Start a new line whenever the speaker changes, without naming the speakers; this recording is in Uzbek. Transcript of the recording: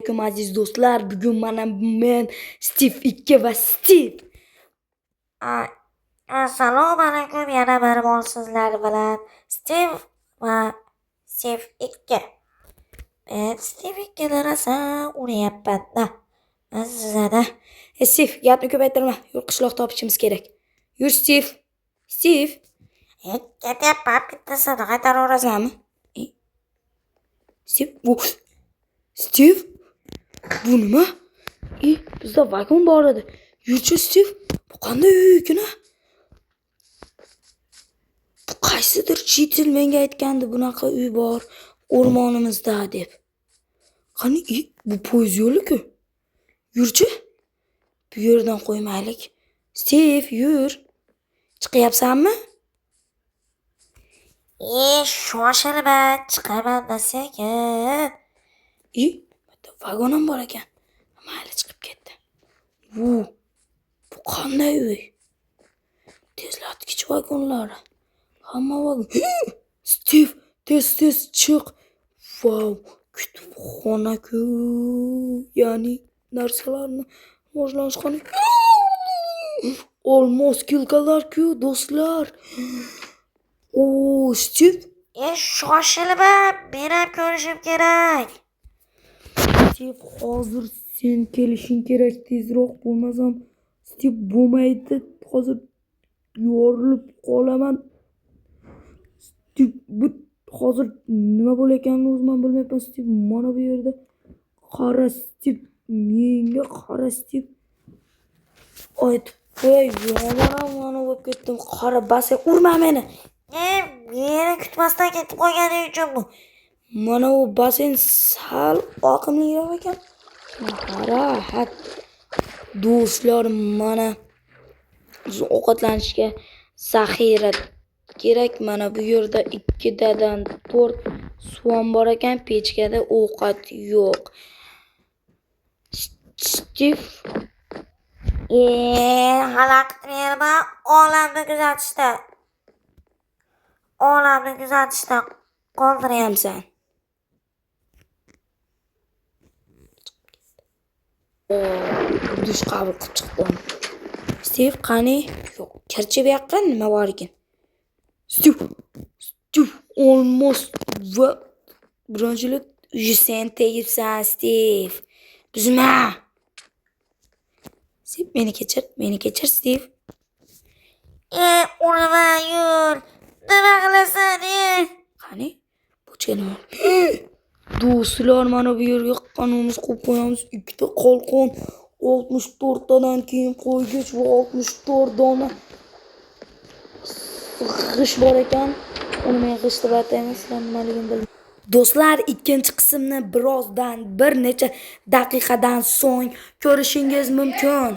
Assalomu aziz do'stlar, bugun mana men Steve 2 va Steve.
Assalomu alaykum, yana bir bor sizlar bilan Steve va Steve 2. Men Steve 2 rosa uryapman-da. Sizlarda
Steve, gapni ko'paytirma. Yur, qishloq topishimiz kerak. Yur, Steve. Steve,
ketyapman, bittasini qaytaraverasizmi?
Steve, bu nima? Bizda vagon bor edi. Yurchi, Steve. Bu qanday uy ekan? Bu qaysidir chet el menga aytgandi, bunaqa uy bor o'rmonimizda deb. Qani, bu poyezd yo'li-ku. Yurchi. Bu yerdan qo'ymaylik. Steve, yur. Chiqyapsanmi?
Shoshilman, chiqaman sekin.
Bitta vagon ham bor ekan. Mayli, chiqib ketdi. Bu qanday uy? Tezlatgich vagonlari. Hamma vagon. Steve, tez chiq. Vau, kutubxona-ku. Ya'ni narsalarni rivojlanishxona. Olmos kilkalar-ku, do'stlar. Steve.
Shoshilman, men ham ko'rishim kerak.
Steve, hozir sen kelishing kerak tezroq, bo'lmasam Steve bo'lmaydi. Hozir yorilib qolaman. Steve, bu hozir nima bo'layotganini o'zim ham bilmayapman. Steve, mana bu yerda qara Steve, menga qara Steve. Aytib qo'y, yomon bo'lib ketdim. Qara, bas, urma meni.
Meni kutmasdan ketib qo'yganing uchun bu.
Mana bu basen sal oqimliroq ekan. Rahat. Do'stlar, mana ovqatlanishga zaxira kerak. Mana bu yerda 2 dadan 4 suv bor ekan, pechkada ovqat yo'q. Steve,
Xalaqit berma, olamni kuzatishda qoldiryapsan.
dush qabul qilib chiqdim. Steve, qani? Yo'q, kirchi bu yoqqa nima bor ekan? Steve, olmos va bronchilat sen tegibsan, Steve. Buzma. Steve, meni kechir, Steve.
Urma, yur. Nima qilasan,
Qani? Bu nima? Do'stlar, mana bu yerga qanimiz qo'yib qo'yamiz. 2 ta qalqon, 64 tadan keyin qo'ygich va 64 dona g'ish bor ekan. Uni men g'ish deb atayman, sizlar nimaligini bilmayman. Do'stlar, ikkinchi qismni bir necha daqiqadan so'ng ko'rishingiz mumkin.